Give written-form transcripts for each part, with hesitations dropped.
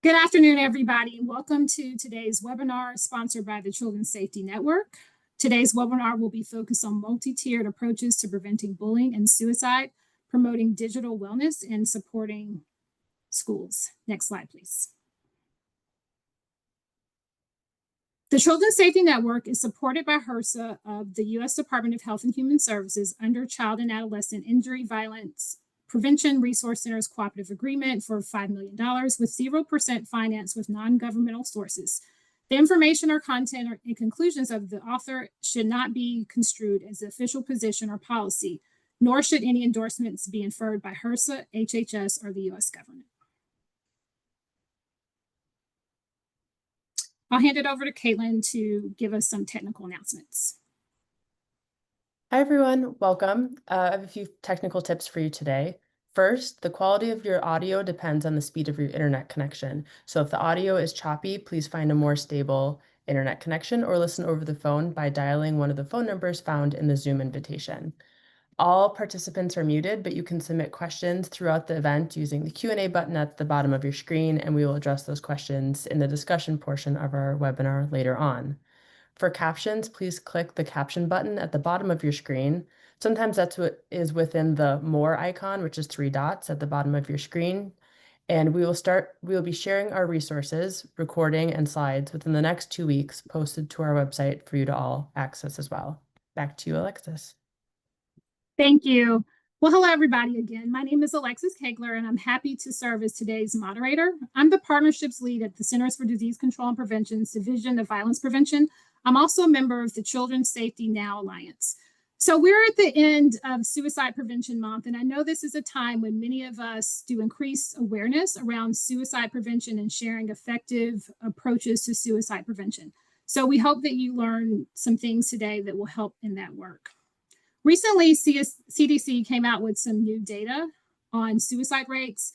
Good afternoon, everybody. Welcome to today's webinar sponsored by the Children's Safety Network. Today's webinar will be focused on multi-tiered approaches to preventing bullying and suicide, promoting digital wellness, and supporting schools. Next slide, please. The Children's Safety Network is supported by HRSA of the U.S. Department of Health and Human Services under Child and Adolescent Injury Violence Prevention Resource Center's Cooperative Agreement for $5 million with 0% finance with non-governmental sources. The information or content and conclusions of the author should not be construed as the official position or policy, nor should any endorsements be inferred by HRSA, HHS, or the U.S. government. I'll hand it over to Caitlin to give us some technical announcements. Hi, everyone. Welcome. I have a few technical tips for you today. First, the quality of your audio depends on the speed of your internet connection. So if the audio is choppy, please find a more stable internet connection or listen over the phone by dialing one of the phone numbers found in the Zoom invitation. All participants are muted, but you can submit questions throughout the event using the Q&A button at the bottom of your screen, and we will address those questions in the discussion portion of our webinar later on. For captions, please click the caption button at the bottom of your screen. Sometimes that's what is within the More icon, which is 3 dots at the bottom of your screen. And we will be sharing our resources, recording, and slides within the next 2 weeks posted to our website for you to all access as well. Back to you, Alexis. Thank you. Well, hello, everybody again. My name is Alexis Kegler, and I'm happy to serve as today's moderator. I'm the partnerships lead at the Centers for Disease Control and Prevention's Division of Violence Prevention. I'm also a member of the Children's Safety Now Alliance. So we're at the end of Suicide Prevention Month, and I know this is a time when many of us do increase awareness around suicide prevention and sharing effective approaches to suicide prevention. So we hope that you learn some things today that will help in that work. Recently, CDC came out with some new data on suicide rates.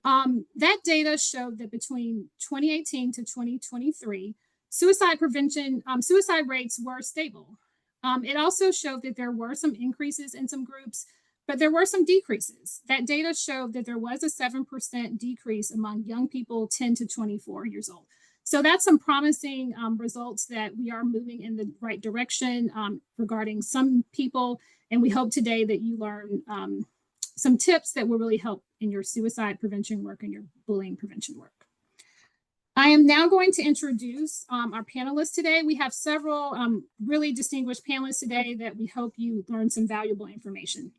That data showed that between 2018 to 2023, suicide rates were stable. It also showed that there were some increases in some groups, but there were some decreases. That data showed that there was a 7% decrease among young people 10 to 24 years old. So that's some promising results that we are moving in the right direction regarding some people. And we hope today that you learn some tips that will really help in your suicide prevention work and your bullying prevention work. I am now going to introduce our panelists today. We have several really distinguished panelists today that we hope you learn some valuable information.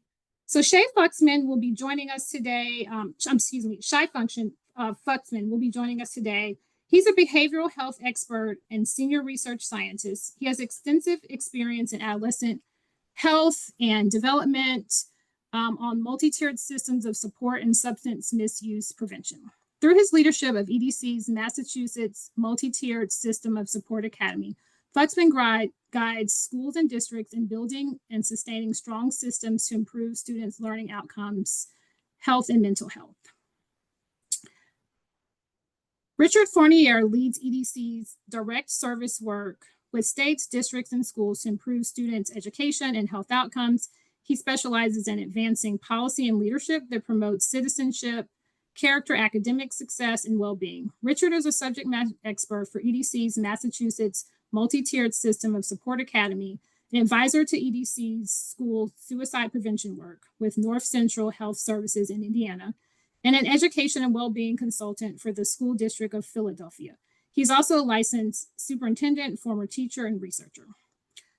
So Shai Fuxman will be joining us today. Shai Fuxman will be joining us today. He's a behavioral health expert and senior research scientist. He has extensive experience in adolescent health and development on multi-tiered systems of support and substance misuse prevention. Through his leadership of EDC's Massachusetts Multi-Tiered System of Support Academy, Fuxman guides schools and districts in building and sustaining strong systems to improve students' learning outcomes, health, and mental health. Richard Fournier leads EDC's direct service work with states, districts, and schools to improve students' education and health outcomes. He specializes in advancing policy and leadership that promotes citizenship, character, academic success, and well-being. Richard is a subject matter expert for EDC's Massachusetts Multi-Tiered System of Support Academy, an advisor to EDC's school suicide prevention work with North Central Health Services in Indiana, and an education and well-being consultant for the School District of Philadelphia. He's also a licensed superintendent, former teacher, and researcher.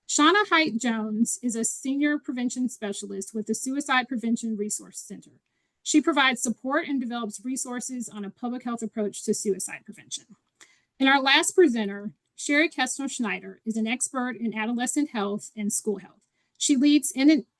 Shauna Height-Jones is a senior prevention specialist with the Suicide Prevention Resource Center. She provides support and develops resources on a public health approach to suicide prevention. And our last presenter, Sherry Kestner-Schneider, is an expert in adolescent health and school health. She leads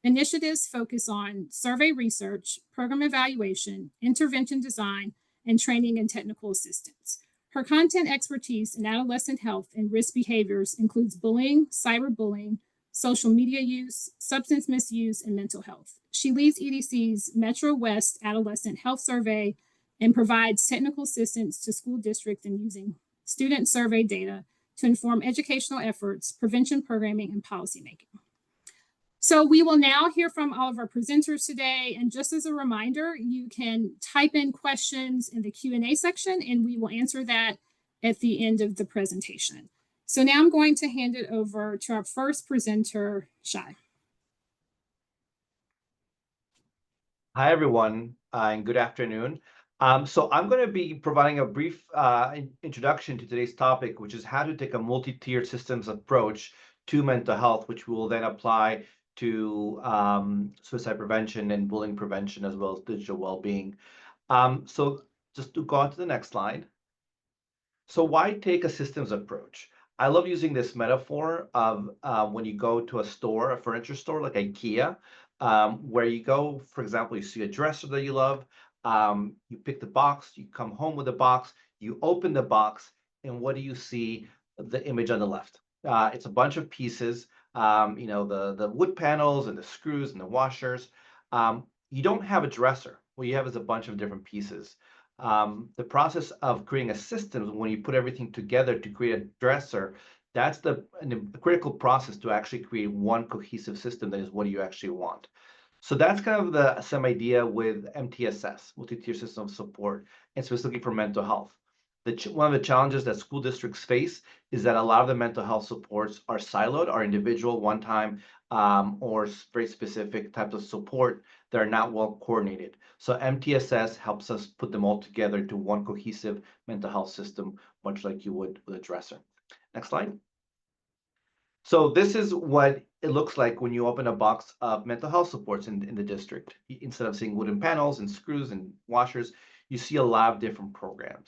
initiatives focused on survey research, program evaluation, intervention design, and training and technical assistance. Her content expertise in adolescent health and risk behaviors includes bullying, cyberbullying, social media use, substance misuse, and mental health. She leads EDC's Metro West Adolescent Health Survey and provides technical assistance to school districts in using student survey data to inform educational efforts, prevention programming, and policymaking. So we will now hear from all of our presenters today. And just as a reminder, you can type in questions in the Q&A section and we will answer that at the end of the presentation. So now I'm going to hand it over to our first presenter, Shai. Hi, everyone, and good afternoon. So I'm going to be providing a brief introduction to today's topic, which is how to take a multi-tiered systems approach to mental health, which we will then apply to suicide prevention and bullying prevention, as well as digital well-being. So just to go on to the next slide. So why take a systems approach? I love using this metaphor of when you go to a store, a furniture store like IKEA, where you go, for example, you see a dresser that you love, you pick the box, you come home with the box, you open the box, and what do you see? The image on the left. It's a bunch of pieces, the wood panels and the screws and the washers. You don't have a dresser. What you have is a bunch of different pieces. The process of creating a system, when you put everything together to create a dresser, that's the critical process to actually create one cohesive system that is what you actually want. So that's kind of the same idea with MTSS, multi-tier system of support, and specifically for mental health. One of the challenges that school districts face is that a lot of the mental health supports are siloed, are individual, one-time, or very specific types of support that are not well coordinated. So MTSS helps us put them all together to one cohesive mental health system, much like you would with a dresser. Next slide. So this is what it looks like when you open a box of mental health supports in the district. Instead of seeing wooden panels and screws and washers, you see a lot of different programs.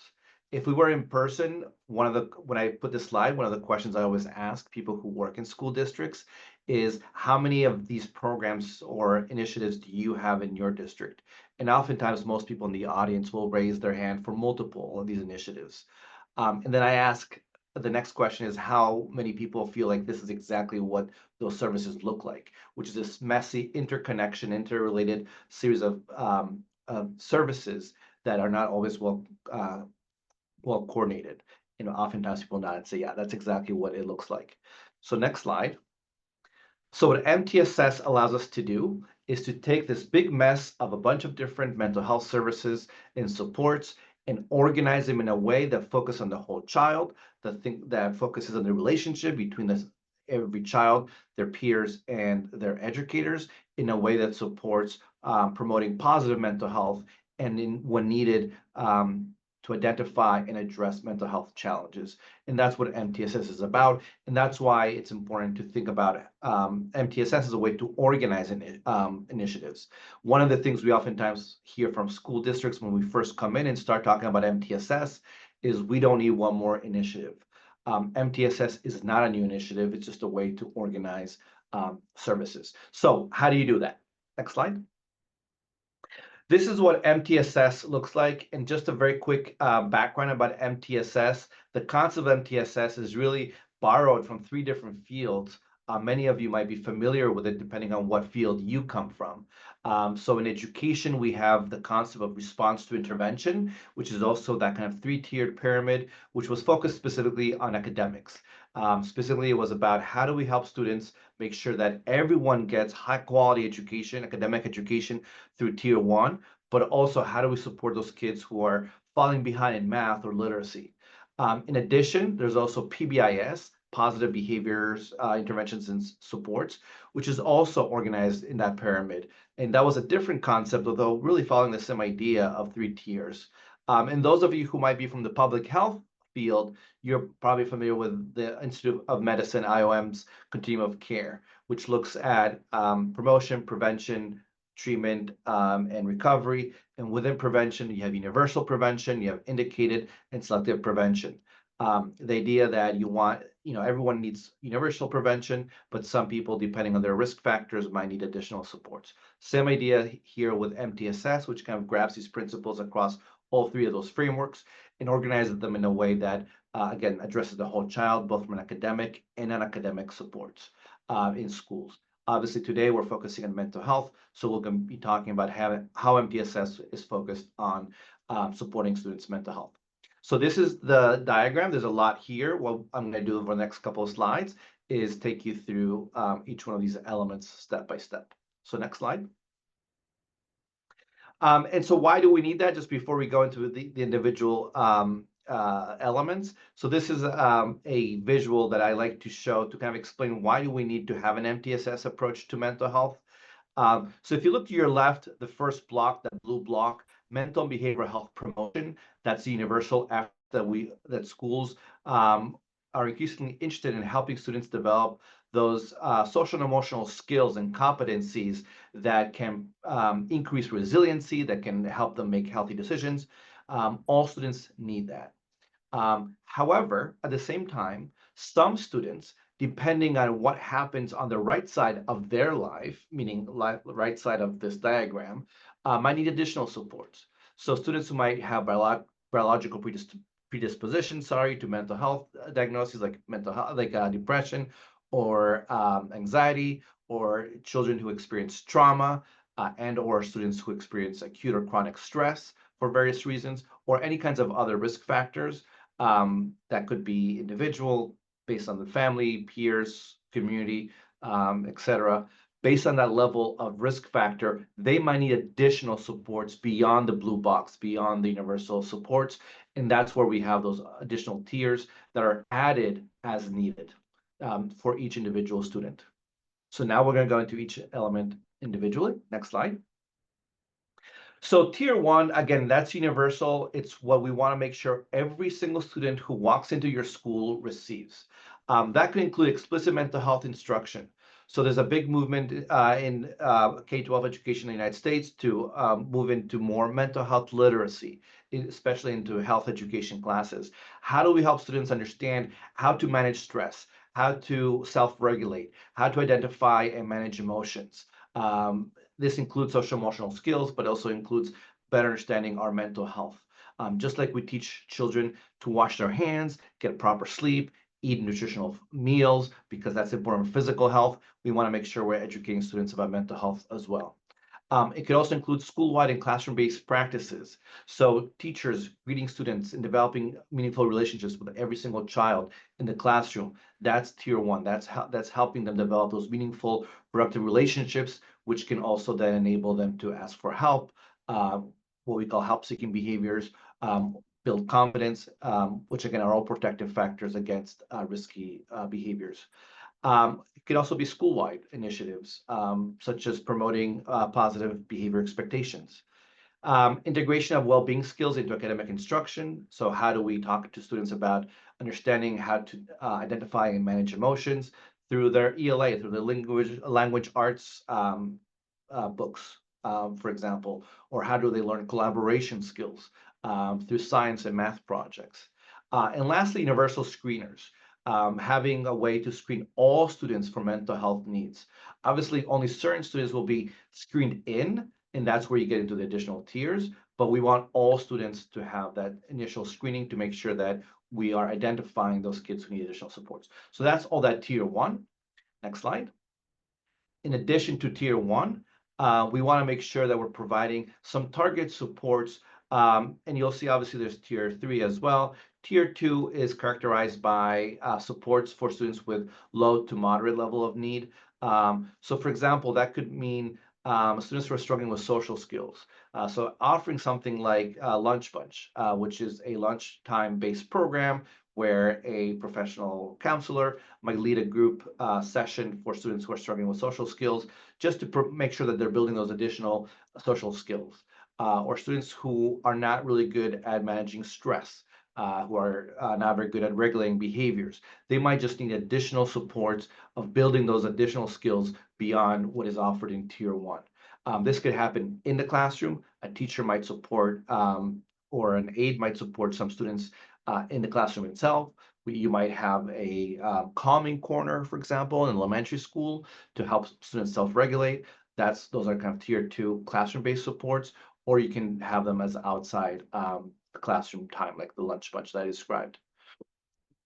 If we were in person, when I put this slide, one of the questions I always ask people who work in school districts is how many of these programs or initiatives do you have in your district? And oftentimes most people in the audience will raise their hand for multiple of these initiatives. And then I ask, the next question is how many people feel like this is exactly what those services look like, which is this messy interconnection, interrelated series of services that are not always well coordinated. Oftentimes people nod and say, yeah, that's exactly what it looks like. So next slide. So what MTSS allows us to do is to take this big mess of a bunch of different mental health services and supports and organize them in a way that focuses on the whole child, that focuses on the relationship between every child, their peers, and their educators in a way that supports promoting positive mental health and when needed, to identify and address mental health challenges. And that's what MTSS is about. And that's why it's important to think about MTSS as a way to organize initiatives. One of the things we oftentimes hear from school districts when we first come in and start talking about MTSS is we don't need one more initiative. MTSS is not a new initiative. It's just a way to organize services. So how do you do that? Next slide. This is what MTSS looks like. And just a very quick background about MTSS. The concept of MTSS is really borrowed from 3 different fields. Many of you might be familiar with it depending on what field you come from. So in education, we have the concept of response to intervention, which is also that kind of 3-tiered pyramid, which was focused specifically on academics. Specifically, it was about how do we help students make sure that everyone gets high quality education, academic education through tier 1, but also how do we support those kids who are falling behind in math or literacy. In addition, there's also PBIS, positive behaviors, interventions and supports, which is also organized in that pyramid. And that was a different concept, although really following the same idea of 3 tiers. And those of you who might be from the public health field, you're probably familiar with the Institute of Medicine, IOM's continuum of care, which looks at promotion, prevention, treatment, and recovery. And within prevention, you have universal prevention, you have indicated and selective prevention. The idea that everyone needs universal prevention, but some people, depending on their risk factors, might need additional supports. Same idea here with MTSS, which kind of grabs these principles across all 3 of those frameworks and organizes them in a way that, again, addresses the whole child, both from an academic and non-academic supports in schools. Obviously, today we're focusing on mental health, so we're going to be talking about how MTSS is focused on supporting students' mental health. So this is the diagram. There's a lot here. What I'm going to do over the next couple of slides is take you through each one of these elements step by step. So next slide. And so why do we need that? Just before we go into the individual elements. So this is a visual that I like to show to kind of explain why do we need to have an MTSS approach to mental health. So if you look to your left, the first block, that blue block, mental and behavioral health promotion, that's the universal effort that schools are increasingly interested in helping students develop those social and emotional skills and competencies that can increase resiliency, that can help them make healthy decisions. All students need that. However, at the same time, some students, depending on what happens on the right side of their life, meaning right side of this diagram, might need additional supports. So students who might have biological predisposition, to mental health diagnoses like mental health, like depression or anxiety, or children who experience trauma, and or students who experience acute or chronic stress for various reasons, or any kinds of other risk factors. That could be individual, based on the family, peers, community, etc. Based on that level of risk factor, they might need additional supports beyond the blue box, beyond the universal supports. And that's where we have those additional tiers that are added as needed for each individual student. So now we're going to go into each element individually. Next slide. So tier one, again, that's universal. It's what we want to make sure every single student who walks into your school receives. That could include explicit mental health instruction. So there's a big movement in K-12 education in the United States to move into more mental health literacy, especially into health education classes. How do we help students understand how to manage stress, how to self-regulate, how to identify and manage emotions? This includes social emotional skills, but also includes better understanding our mental health. Just like we teach children to wash their hands, get proper sleep, eat nutritional meals, because that's important for physical health, we want to make sure we're educating students about mental health as well. It could also include school-wide and classroom-based practices. So teachers greeting students and developing meaningful relationships with every single child in the classroom. That's tier one. That's helping them develop those meaningful, productive relationships, which can also then enable them to ask for help, what we call help-seeking behaviors, build confidence, which again are all protective factors against risky behaviors. It could also be school-wide initiatives, such as promoting positive behavior expectations. Integration of well-being skills into academic instruction. So how do we talk to students about understanding how to identify and manage emotions through their ELA, through the language arts books, for example, or how do they learn collaboration skills through science and math projects. And lastly, universal screeners. Having a way to screen all students for mental health needs. Obviously, only certain students will be screened in, and that's where you get into the additional tiers, but we want all students to have that initial screening to make sure that we are identifying those kids who need additional supports. So that's all that tier one. Next slide. In addition to tier one, we want to make sure that we're providing some target supports, and you'll see obviously there's tier three as well. Tier two is characterized by supports for students with low to moderate level of need. So for example, that could mean students who are struggling with social skills. So offering something like Lunch Bunch, which is a lunchtime-based program where a professional counselor might lead a group session for students who are struggling with social skills, just to make sure that they're building those additional social skills. Or students who are not really good at managing stress, who are not very good at regulating behaviors. They might just need additional supports of building those additional skills beyond what is offered in tier one. This could happen in the classroom. A teacher might support, or an aide might support some students in the classroom itself. You might have a calming corner, for example, in elementary school to help students self-regulate. Those are kind of tier two classroom-based supports, or you can have them as outside classroom time, like the Lunch Bunch that I described.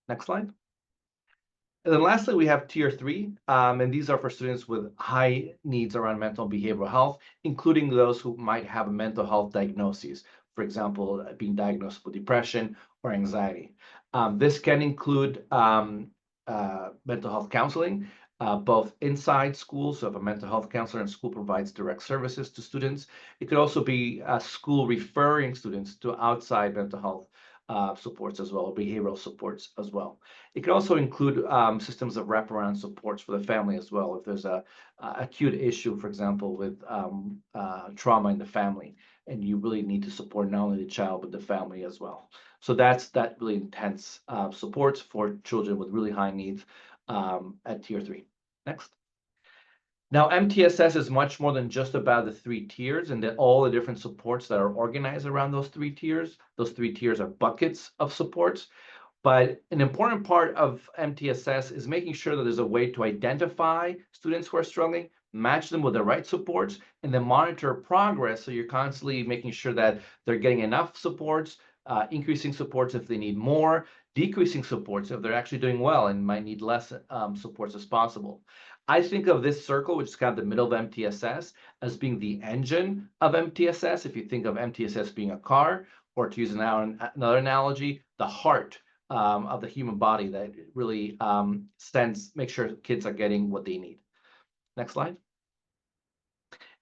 Next slide. And then lastly, we have tier three, and these are for students with high needs around mental and behavioral health, including those who might have a mental health diagnoses, for example, being diagnosed with depression or anxiety. This can include mental health counseling, both inside schools. So if a mental health counselor in school provides direct services to students, it could also be a school referring students to outside mental health supports as well, behavioral supports as well. It can also include systems of wraparound supports for the family as well. If there's a acute issue, for example, with trauma in the family, and you really need to support not only the child but the family as well. So that's that really intense supports for children with really high needs at tier 3. Next. Now, MTSS is much more than just about the 3 tiers and all the different supports that are organized around those 3 tiers. Those 3 tiers are buckets of supports. But an important part of MTSS is making sure that there's a way to identify students who are struggling, match them with the right supports, and then monitor progress. So you're constantly making sure that they're getting enough supports, increasing supports if they need more, decreasing supports if they're actually doing well and might need less supports as possible. I think of this circle, which is kind of the middle of MTSS, as being the engine of MTSS. If you think of MTSS being a car, or to use another analogy, the heart of the human body that really makes sure kids are getting what they need. Next slide.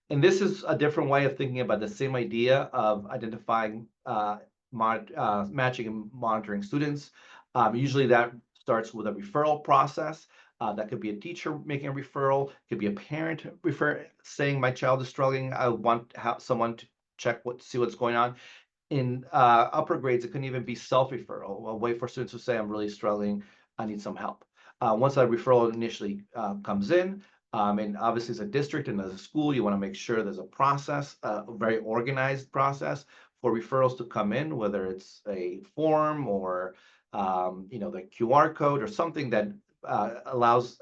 And this is a different way of thinking about the same idea of identifying, matching and monitoring students. Usually that starts with a referral process. That could be a teacher making a referral, could be a parent saying my child is struggling. I want someone to check see what's going on. In upper grades, it can even be self-referral, a way for students to say, I'm really struggling, I need some help. Once that referral initially comes in, and obviously as a district and as a school, you want to make sure there's a process, a very organized process for referrals to come in, whether it's a form or the QR code or something that allows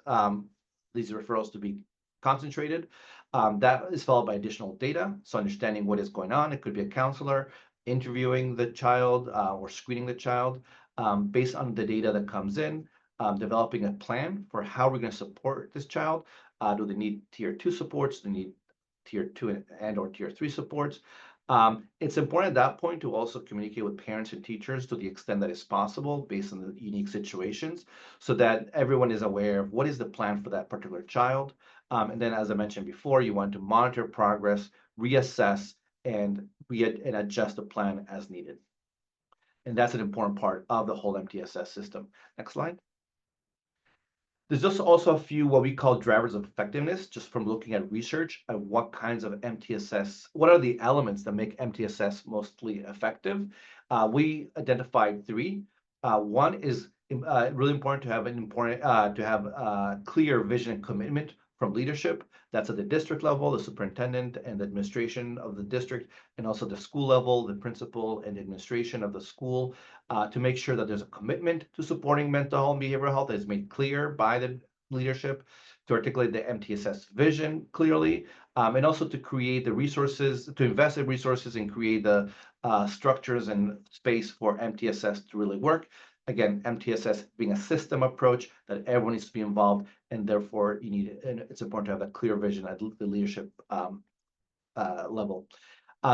these referrals to be concentrated. That is followed by additional data, so understanding what is going on. It could be a counselor interviewing the child or screening the child based on the data that comes in, developing a plan for how we're going to support this child. Do they need tier 2 supports? Do they need tier 2 and or tier 3 supports? It's important at that point to also communicate with parents and teachers to the extent that is possible based on the unique situations, so that everyone is aware of what is the plan for that particular child. And then, as I mentioned before, you want to monitor progress, reassess, and adjust the plan as needed. And that's an important part of the whole MTSS system. Next slide. There's just also a few what we call drivers of effectiveness, just from looking at research at what kinds of MTSS, what are the elements that make MTSS mostly effective. We identified 3. One is really important to have clear vision and commitment from leadership. That's at the district level, the superintendent and the administration of the district, and also the school level, the principal and administration of the school, to make sure that there's a commitment to supporting mental health and behavioral health that is made clear by the leadership, to articulate the MTSS vision clearly, and also to create the resources, to invest in resources and create the structures and space for MTSS to really work. Again, MTSS being a system approach that everyone needs to be involved, and therefore it's important to have that clear vision at the leadership level.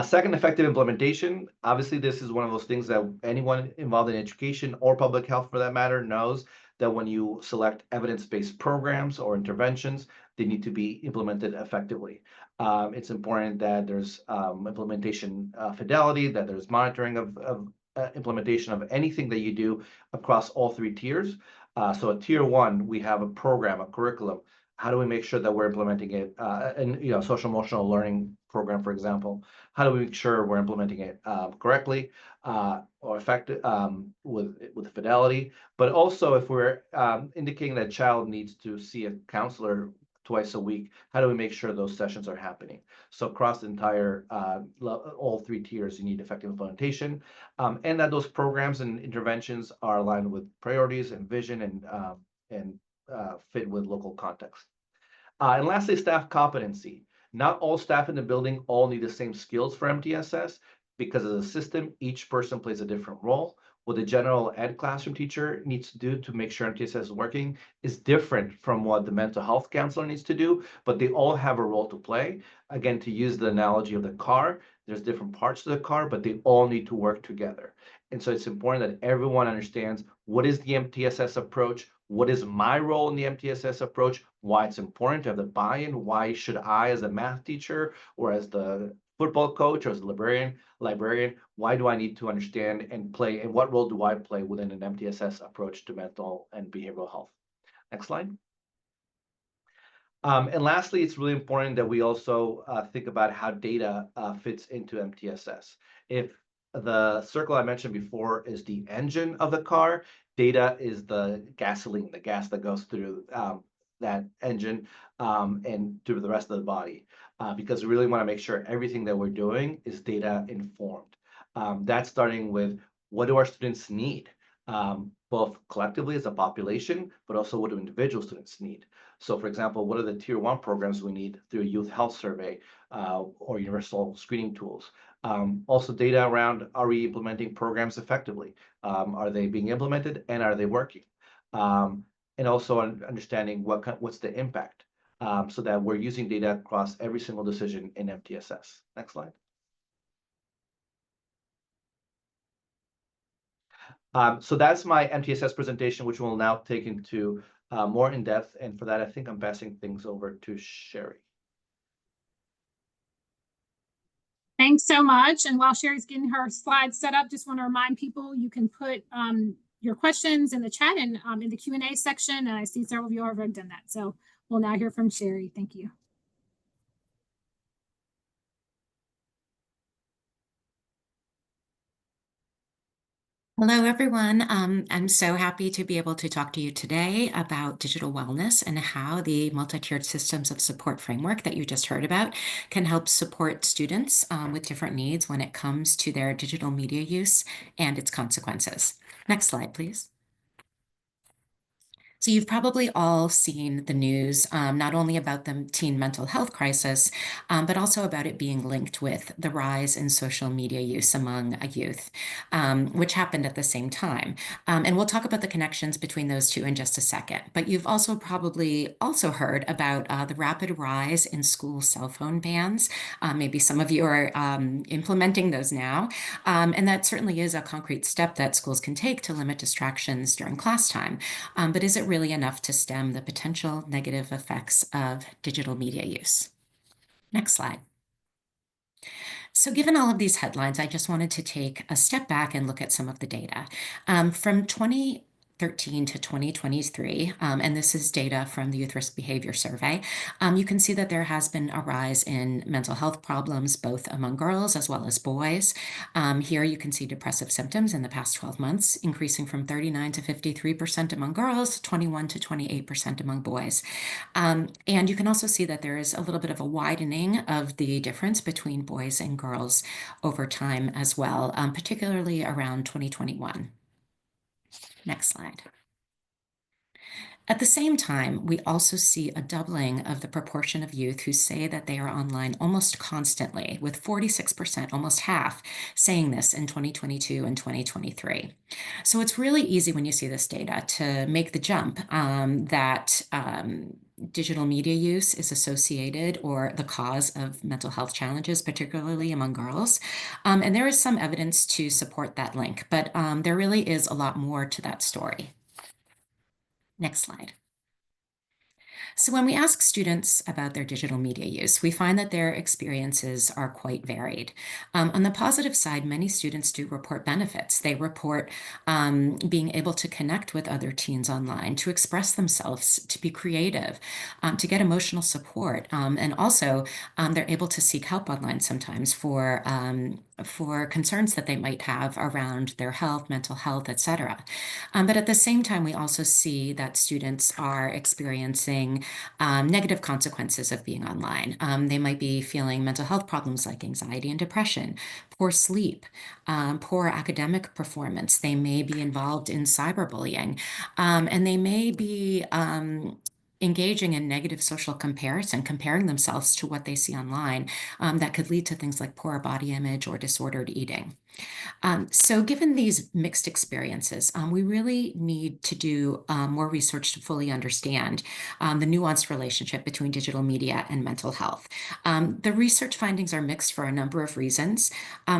Second, effective implementation. Obviously, this is one of those things that anyone involved in education or public health, for that matter, knows that when you select evidence-based programs or interventions, they need to be implemented effectively. It's important that there's implementation fidelity, that there's monitoring of implementation of anything that you do across all 3 tiers. So at tier 1, we have a program, a curriculum. How do we make sure that we're implementing it? And social emotional learning program, for example, how do we make sure we're implementing it correctly or effective with fidelity? But also, if we're indicating that a child needs to see a counselor twice a week, how do we make sure those sessions are happening? So across the entire, all 3 tiers, you need effective implementation, and that those programs and interventions are aligned with priorities and vision and fit with local context. And lastly, staff competency. Not all staff in the building all need the same skills for MTSS, because as a system, each person plays a different role. What the general ed classroom teacher needs to do to make sure MTSS is working is different from what the mental health counselor needs to do, but they all have a role to play. Again, to use the analogy of the car, there's different parts to the car, but they all need to work together. And so it's important that everyone understands what is the MTSS approach, what is my role in the MTSS approach, why it's important to have the buy-in, why should I, as a math teacher or as the football coach or as a librarian, why do I need to understand and play, and what role do I play within an MTSS approach to mental and behavioral health? Next slide. And lastly, it's really important that we also think about how data fits into MTSS. If the circle I mentioned before is the engine of the car, data is the gasoline, the gas that goes through that engine and through the rest of the body, because we really want to make sure everything that we're doing is data informed. That's starting with, what do our students need, both collectively as a population, but also what do individual students need? So, for example, what are the tier 1 programs we need through a youth health survey or universal screening tools? Also, data around, are we implementing programs effectively? Are they being implemented, and are they working? And also understanding what's the impact, so that we're using data across every single decision in MTSS. Next slide. So that's my MTSS presentation, which we'll now take into more in depth. And for that, I think I'm passing things over to Sherry. Thanks so much. And while Sherry's getting her slides set up, just want to remind people you can put your questions in the chat and in the Q&A section. And I see several of you already done that. So we'll now hear from Sherry. Thank you. Hello, everyone. I'm so happy to be able to talk to you today about digital wellness and how the multi-tiered systems of support framework that you just heard about can help support students with different needs when it comes to their digital media use and its consequences. Next slide, please. So you've probably all seen the news, not only about the teen mental health crisis, but also about it being linked with the rise in social media use among youth, which happened at the same time. And we'll talk about the connections between those two in just a second. But you've also probably also heard about the rapid rise in school cell phone bans. Maybe some of you are implementing those now. And that certainly is a concrete step that schools can take to limit distractions during class time. But is it really enough to stem the potential negative effects of digital media use? Next slide. So given all of these headlines, I just wanted to take a step back and look at some of the data. From 2013 to 2023, and this is data from the Youth Risk Behavior Survey, you can see that there has been a rise in mental health problems, both among girls as well as boys. Here you can see depressive symptoms in the past 12 months, increasing from 39 to 53% among girls, 21 to 28% among boys. And you can also see that there is a little bit of a widening of the difference between boys and girls over time as well, particularly around 2021. Next slide. At the same time, we also see a doubling of the proportion of youth who say that they are online almost constantly, with 46%, almost half, saying this in 2022 and 2023. So it's really easy when you see this data to make the jump that digital media use is associated or the cause of mental health challenges, particularly among girls. And there is some evidence to support that link, but there really is a lot more to that story. Next slide. So when we ask students about their digital media use, we find that their experiences are quite varied. On the positive side, many students do report benefits. They report being able to connect with other teens online, to express themselves, to be creative, to get emotional support. And also, they're able to seek help online sometimes for concerns that they might have around their health, mental health, etc. But at the same time, we also see that students are experiencing negative consequences of being online. They might be feeling mental health problems like anxiety and depression, poor sleep, poor academic performance. They may be involved in cyberbullying, and they may be engaging in negative social comparison, comparing themselves to what they see online, that could lead to things like poor body image or disordered eating. So given these mixed experiences, we really need to do more research to fully understand the nuanced relationship between digital media and mental health. The research findings are mixed for a number of reasons.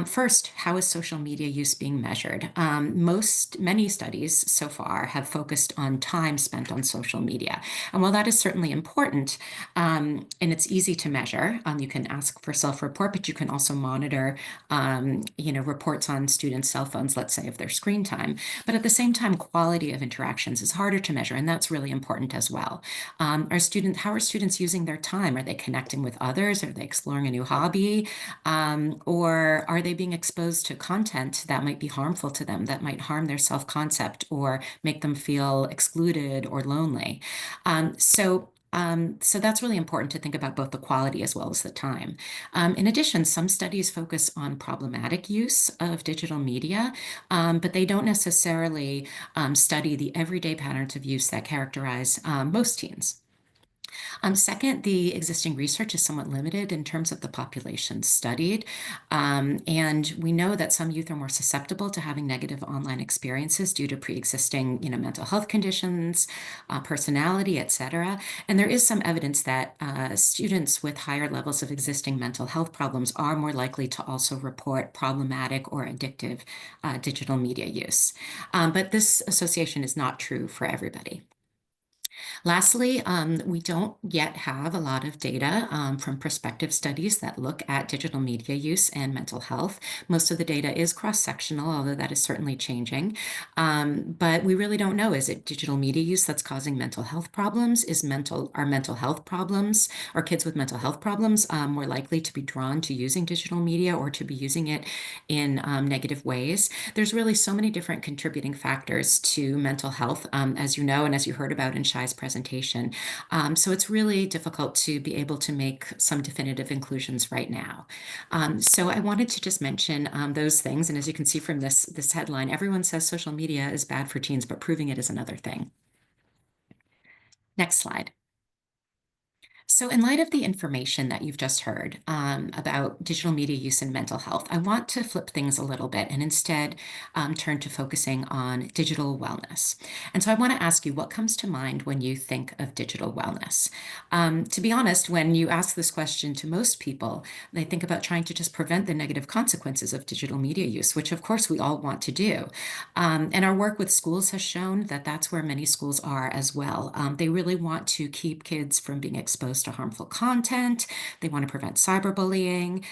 First, how is social media use being measured? Many studies so far have focused on time spent on social media. And while that is certainly important, and it's easy to measure, you can ask for self-report, but you can also monitor reports on students' cell phones, let's say, of their screen time. But at the same time, quality of interactions is harder to measure, and that's really important as well. How are students using their time? Are they connecting with others? Are they exploring a new hobby? Or are they being exposed to content that might be harmful to them, that might harm their self-concept or make them feel excluded or lonely? So that's really important to think about both the quality as well as the time. In addition, some studies focus on problematic use of digital media, but they don't necessarily study the everyday patterns of use that characterize most teens. Second, the existing research is somewhat limited in terms of the population studied. And we know that some youth are more susceptible to having negative online experiences due to pre-existing, mental health conditions, personality, etc. And there is some evidence that students with higher levels of existing mental health problems are more likely to also report problematic or addictive digital media use. But this association is not true for everybody. Lastly, we don't yet have a lot of data from prospective studies that look at digital media use and mental health. Most of the data is cross-sectional, although that is certainly changing. But we really don't know, is it digital media use that's causing mental health problems? Are mental health problems or kids with mental health problems more likely to be drawn to using digital media or to be using it in negative ways? There's really so many different contributing factors to mental health, as you know, and as you heard about in Shai's presentation. So it's really difficult to be able to make some definitive conclusions right now. So I wanted to just mention those things. And as you can see from this headline, everyone says social media is bad for teens, but proving it is another thing. Next slide. So in light of the information that you've just heard about digital media use and mental health, I want to flip things a little bit and instead turn to focusing on digital wellness. And so I want to ask you, what comes to mind when you think of digital wellness? To be honest, when you ask this question to most people, they think about trying to just prevent the negative consequences of digital media use, which of course we all want to do. And our work with schools has shown that that's where many schools are as well. They really want to keep kids from being exposed to harmful content. They want to prevent cyberbullying.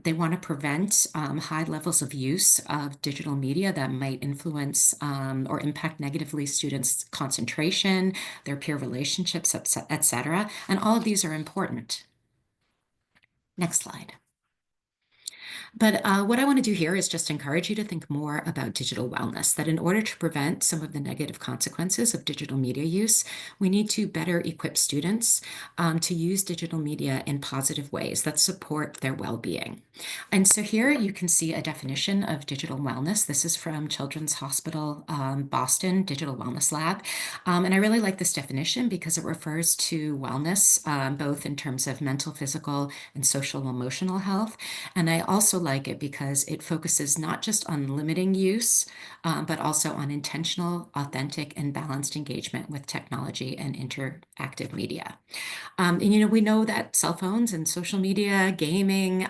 They want to prevent high levels of use of digital media that might influence or impact negatively students' concentration, their peer relationships, etc. And all of these are important. Next slide. But what I want to do here is just encourage you to think more about digital wellness, that in order to prevent some of the negative consequences of digital media use, we need to better equip students to use digital media in positive ways that support their well-being. And so here you can see a definition of digital wellness. This is from Children's Hospital Boston Digital Wellness Lab. And I really like this definition because it refers to wellness, both in terms of mental, physical, and social emotional health. And I also like it because it focuses not just on limiting use, but also on intentional, authentic, and balanced engagement with technology and interactive media. And we know that cell phones and social media, gaming,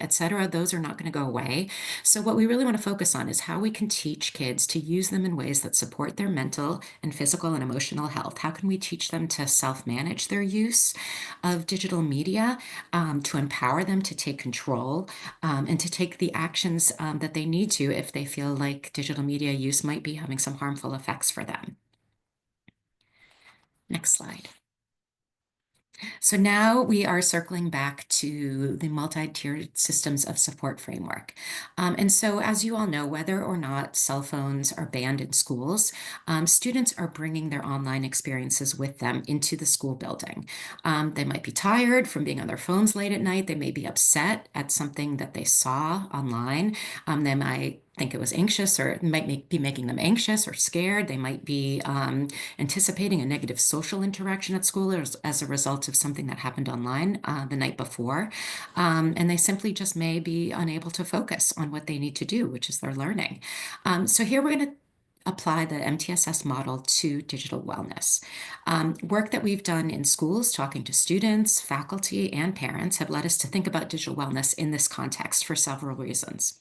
etc., those are not going to go away. So what we really want to focus on is how we can teach kids to use them in ways that support their mental and physical and emotional health. How can we teach them to self-manage their use of digital media, to empower them to take control, and to take the actions that they need to if they feel like digital media use might be having some harmful effects for them. Next slide. So now we are circling back to the multi-tiered systems of support framework. And so as you all know, whether or not cell phones are banned in schools, students are bringing their online experiences with them into the school building. They might be tired from being on their phones late at night. They may be upset at something that they saw online. They might think it was anxious, or it might be making them anxious or scared. They might be anticipating a negative social interaction at school as a result of something that happened online the night before. And they simply just may be unable to focus on what they need to do, which is their learning. So here we're going to apply the MTSS model to digital wellness. Work that we've done in schools, talking to students, faculty, and parents, have led us to think about digital wellness in this context for several reasons.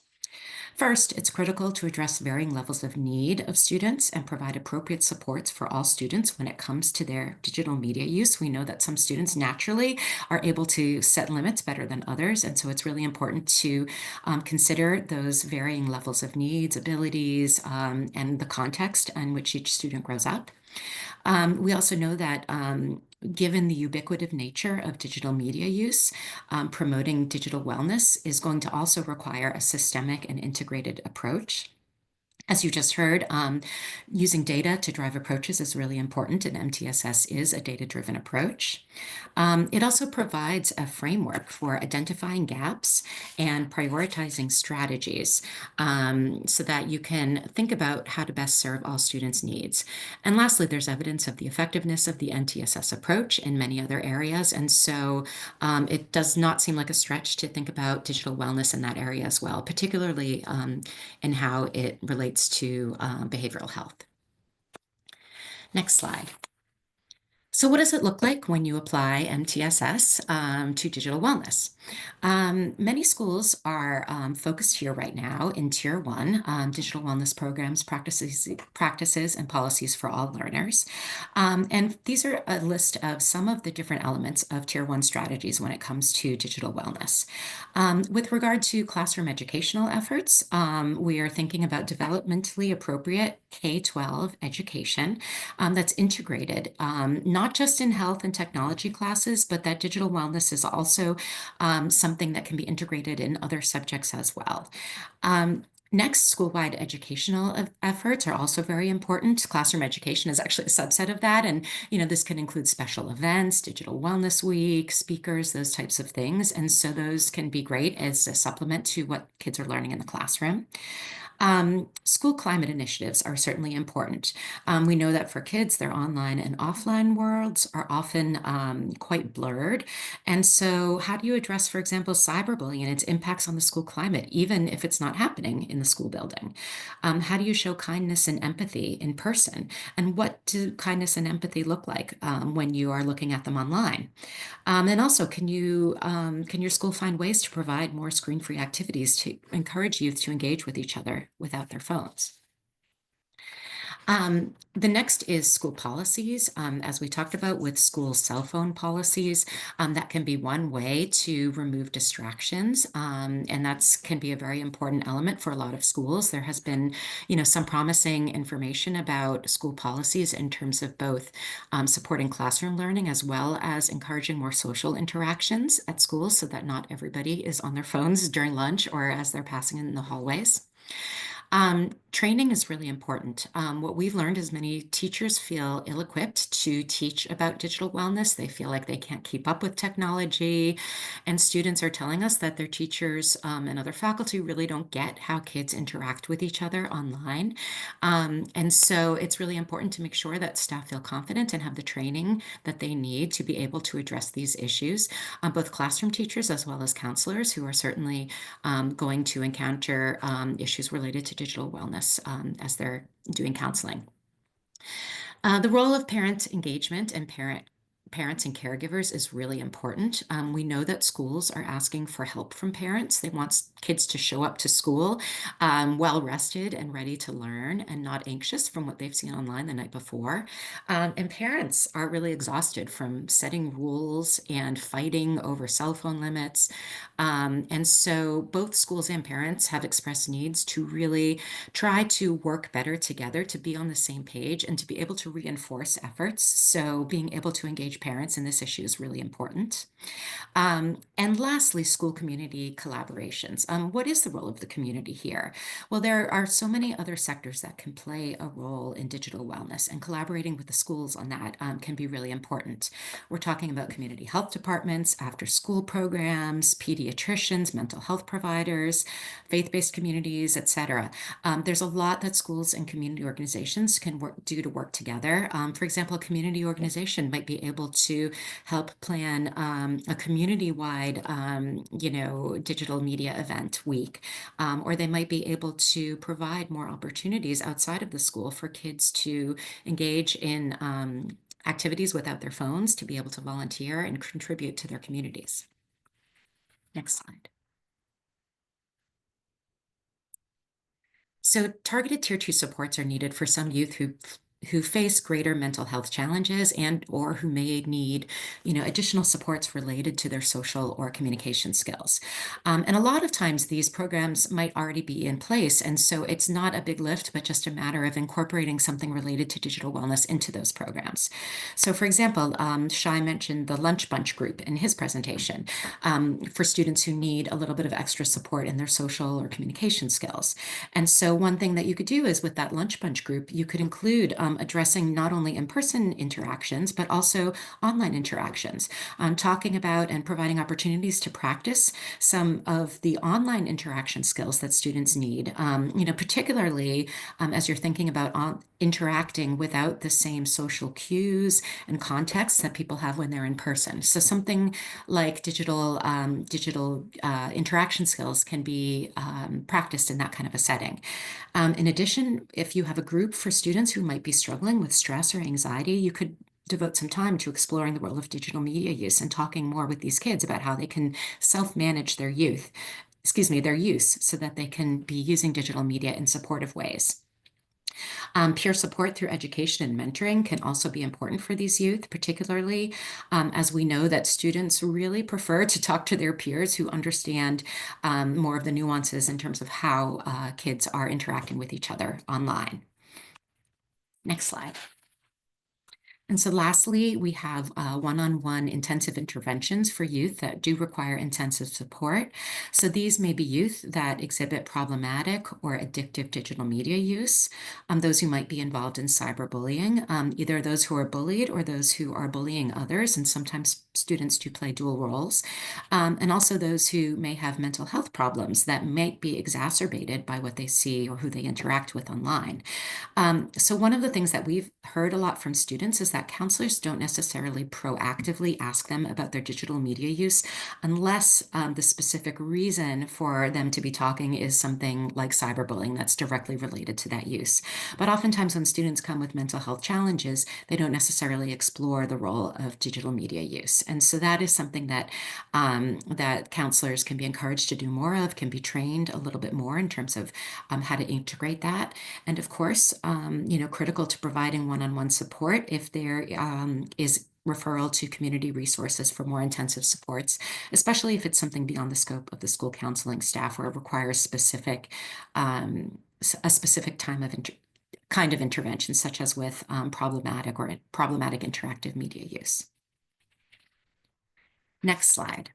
First, it's critical to address varying levels of need of students and provide appropriate supports for all students when it comes to their digital media use. We know that some students naturally are able to set limits better than others, and so it's really important to consider those varying levels of needs, abilities, and the context in which each student grows up. We also know that given the ubiquitous nature of digital media use, promoting digital wellness is going to also require a systemic and integrated approach. As you just heard, using data to drive approaches is really important, and MTSS is a data-driven approach. It also provides a framework for identifying gaps and prioritizing strategies so that you can think about how to best serve all students' needs. And lastly, there's evidence of the effectiveness of the MTSS approach in many other areas, and so it does not seem like a stretch to think about digital wellness in that area as well, particularly in how it relates to behavioral health. Next slide. So what does it look like when you apply MTSS to digital wellness? Many schools are focused here right now in Tier 1, digital wellness programs, practices, and policies for all learners. And these are a list of some of the different elements of Tier 1 strategies when it comes to digital wellness. With regard to classroom educational efforts, we are thinking about developmentally appropriate K-12 education that's integrated, not just in health and technology classes, but that digital wellness is also something that can be integrated in other subjects as well. Next, school-wide educational efforts are also very important. Classroom education is actually a subset of that. And, this can include special events, digital wellness week, speakers, those types of things. And so those can be great as a supplement to what kids are learning in the classroom. School climate initiatives are certainly important. We know that for kids, their online and offline worlds are often quite blurred. And so how do you address, for example, cyberbullying and its impacts on the school climate, even if it's not happening in the school building? How do you show kindness and empathy in person? And what do kindness and empathy look like when you are looking at them online? And also, can your school find ways to provide more screen-free activities to encourage youth to engage with each other without their phones? The next is school policies. As we talked about with school cell phone policies, that can be one way to remove distractions, and that can be a very important element for a lot of schools. There has been, some promising information about school policies in terms of both supporting classroom learning as well as encouraging more social interactions at schools so that not everybody is on their phones during lunch or as they're passing in the hallways. Training is really important. What we've learned is many teachers feel ill-equipped to teach about digital wellness. They feel like they can't keep up with technology, and students are telling us that their teachers and other faculty really don't get how kids interact with each other online. And so it's really important to make sure that staff feel confident and have the training that they need to be able to address these issues. Both classroom teachers as well as counselors who are certainly going to encounter issues related to digital wellness as they're doing counseling. The role of parent engagement and parents and caregivers is really important. We know that schools are asking for help from parents. They want kids to show up to school well rested and ready to learn and not anxious from what they've seen online the night before. And parents are really exhausted from setting rules and fighting over cell phone limits. And so both schools and parents have expressed needs to really try to work better together, to be on the same page and to be able to reinforce efforts. So being able to engage parents in this issue is really important. And lastly, school community collaborations. What is the role of the community here? Well, there are so many other sectors that can play a role in digital wellness, and collaborating with the schools on that can be really important. We're talking about community health departments, after-school programs, pediatricians, mental health providers, faith-based communities, etc. There's a lot that schools and community organizations can do to work together. For example, a community organization might be able to help plan a community-wide, digital media event week, or they might be able to provide more opportunities outside of the school for kids to engage in activities without their phones, to be able to volunteer and contribute to their communities. Next slide. So targeted Tier 2 supports are needed for some youth who face greater mental health challenges and or who may need, additional supports related to their social or communication skills. And a lot of times these programs might already be in place. And so it's not a big lift, but just a matter of incorporating something related to digital wellness into those programs. So for example, Shai mentioned the Lunch Bunch group in his presentation for students who need a little bit of extra support in their social or communication skills. And so one thing that you could do is with that Lunch Bunch group, you could include addressing not only in-person interactions, but also online interactions, talking about and providing opportunities to practice some of the online interaction skills that students need, particularly as you're thinking about interacting without the same social cues and contexts that people have when they're in person. So something like digital interaction skills can be practiced in that kind of a setting. In addition, if you have a group for students who might be struggling with stress or anxiety, you could devote some time to exploring the role of digital media use and talking more with these kids about how they can self-manage their use so that they can be using digital media in supportive ways. Peer support through education and mentoring can also be important for these youth, particularly as we know that students really prefer to talk to their peers who understand more of the nuances in terms of how kids are interacting with each other online. Next slide. And so lastly, we have one-on-one intensive interventions for youth that do require intensive support. So these may be youth that exhibit problematic or addictive digital media use, those who might be involved in cyberbullying, either those who are bullied or those who are bullying others, and sometimes students do play dual roles, and also those who may have mental health problems that might be exacerbated by what they see or who they interact with online. So one of the things that we've heard a lot from students is that counselors don't necessarily proactively ask them about their digital media use unless the specific reason for them to be talking is something like cyberbullying that's directly related to that use. But oftentimes when students come with mental health challenges, they don't necessarily explore the role of digital media use. And so that is something that that counselors can be encouraged to do more of, can be trained a little bit more in terms of how to integrate that. And of course, critical to providing one-on-one support if there is referral to community resources for more intensive supports, especially if it's something beyond the scope of the school counseling staff or it requires a specific time of kind of intervention, such as with problematic interactive media use. Next slide.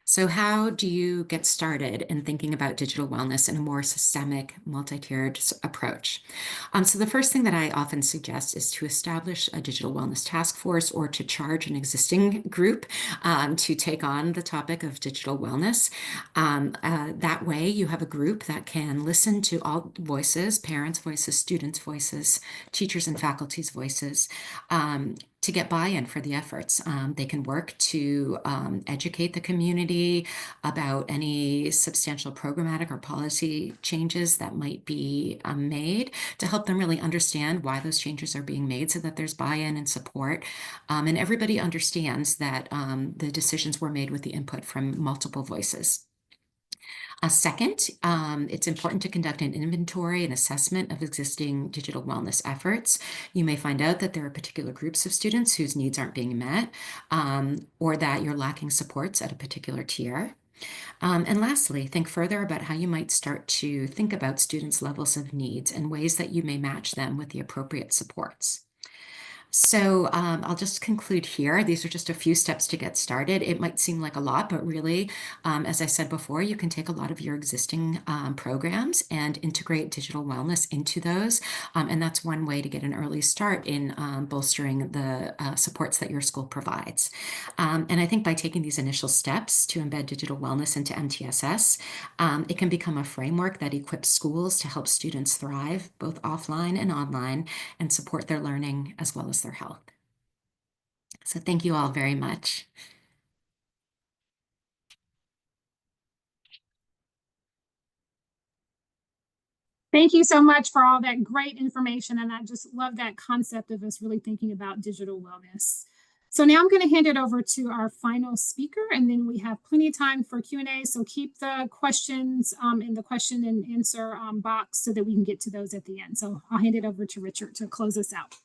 So how do you get started in thinking about digital wellness in a more systemic, multi-tiered approach? So the first thing that I often suggest is to establish a digital wellness task force or to charge an existing group to take on the topic of digital wellness. That way you have a group that can listen to all voices, parents' voices, students' voices, teachers and faculty's voices, to get buy-in for the efforts. They can work to educate the community about any substantial programmatic or policy changes that might be made to help them really understand why those changes are being made so that there's buy-in and support. And everybody understands that the decisions were made with the input from multiple voices. Second, it's important to conduct an inventory and assessment of existing digital wellness efforts. You may find out that there are particular groups of students whose needs aren't being met, or that you're lacking supports at a particular tier. And lastly, think further about how you might start to think about students' levels of needs and ways that you may match them with the appropriate supports. So I'll just conclude here. These are just a few steps to get started. It might seem like a lot, but really, as I said before, you can take a lot of your existing programs and integrate digital wellness into those. And that's one way to get an early start in bolstering the supports that your school provides. And I think by taking these initial steps to embed digital wellness into MTSS, it can become a framework that equips schools to help students thrive both offline and online and support their learning as well as their health. So thank you all very much. Thank you so much for all that great information. And I just love that concept of us really thinking about digital wellness. So now I'm going to hand it over to our final speaker, and then we have plenty of time for Q&A. So keep the questions in the question and answer box so that we can get to those at the end. So I'll hand it over to Richard to close us out.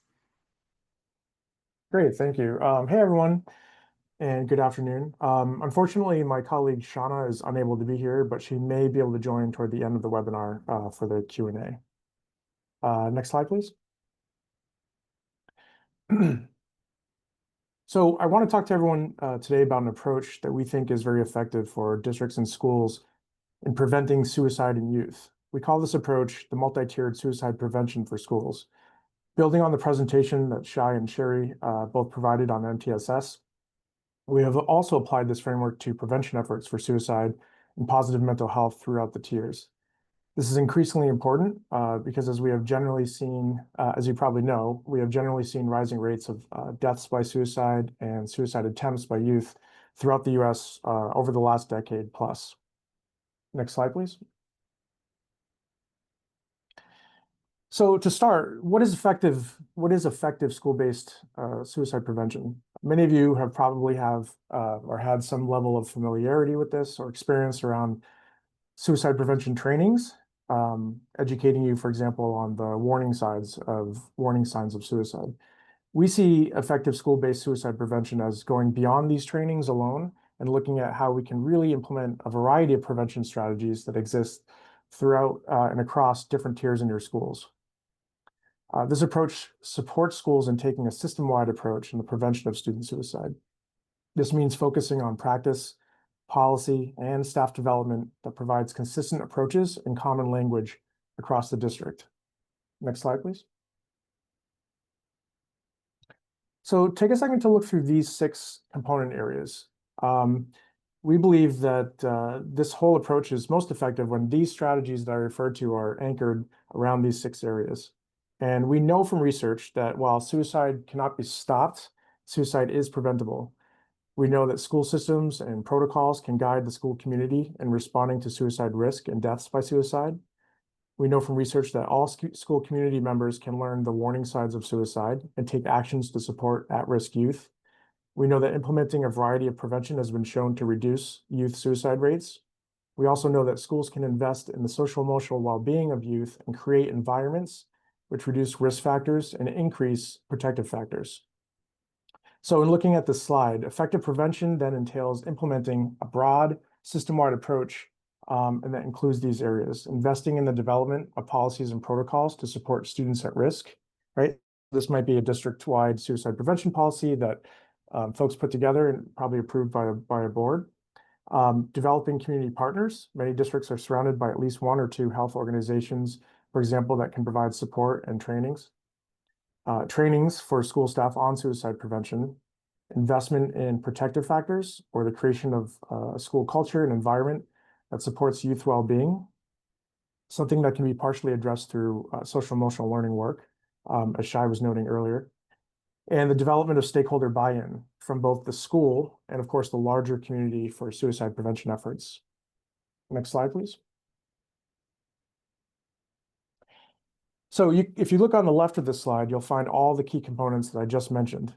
Great, thank you. Hey, everyone, and good afternoon. Unfortunately, my colleague Shauna is unable to be here, but she may be able to join toward the end of the webinar for the Q&A. Next slide, please. So I want to talk to everyone today about an approach that we think is very effective for districts and schools in preventing suicide in youth. We call this approach the multi-tiered suicide prevention for schools. Building on the presentation that Shai and Sherry both provided on MTSS, we have also applied this framework to prevention efforts for suicide and positive mental health throughout the tiers. This is increasingly important because as we have generally seen, as you probably know, we have generally seen rising rates of deaths by suicide and suicide attempts by youth throughout the US over the last decade plus. Next slide, please. So to start, what is effective school-based suicide prevention? Many of you have probably or had some level of familiarity with this or experience around suicide prevention trainings, educating you, for example, on the warning signs of suicide. We see effective school-based suicide prevention as going beyond these trainings alone and looking at how we can really implement a variety of prevention strategies that exist throughout and across different tiers in your schools. This approach supports schools in taking a system-wide approach in the prevention of student suicide. This means focusing on practice, policy, and staff development that provides consistent approaches and common language across the district. Next slide, please. So take a second to look through these 6 component areas. We believe that this whole approach is most effective when these strategies that I referred to are anchored around these 6 areas. And we know from research that while suicide cannot be stopped, suicide is preventable. We know that school systems and protocols can guide the school community in responding to suicide risk and deaths by suicide. We know from research that all school community members can learn the warning signs of suicide and take actions to support at-risk youth. We know that implementing a variety of prevention has been shown to reduce youth suicide rates. We also know that schools can invest in the social-emotional well-being of youth and create environments which reduce risk factors and increase protective factors. So in looking at this slide, effective prevention then entails implementing a broad system-wide approach, and that includes these areas: investing in the development of policies and protocols to support students at risk, right? This might be a district-wide suicide prevention policy that folks put together and probably approved by a board. Developing community partners. Many districts are surrounded by at least 1 or 2 health organizations, for example, that can provide support and trainings. Trainings for school staff on suicide prevention, investment in protective factors, or the creation of a school culture and environment that supports youth well-being, something that can be partially addressed through social-emotional learning work, as Shai was noting earlier, and the development of stakeholder buy-in from both the school and, of course, the larger community for suicide prevention efforts. Next slide, please. So if you look on the left of this slide, you'll find all the key components that I just mentioned.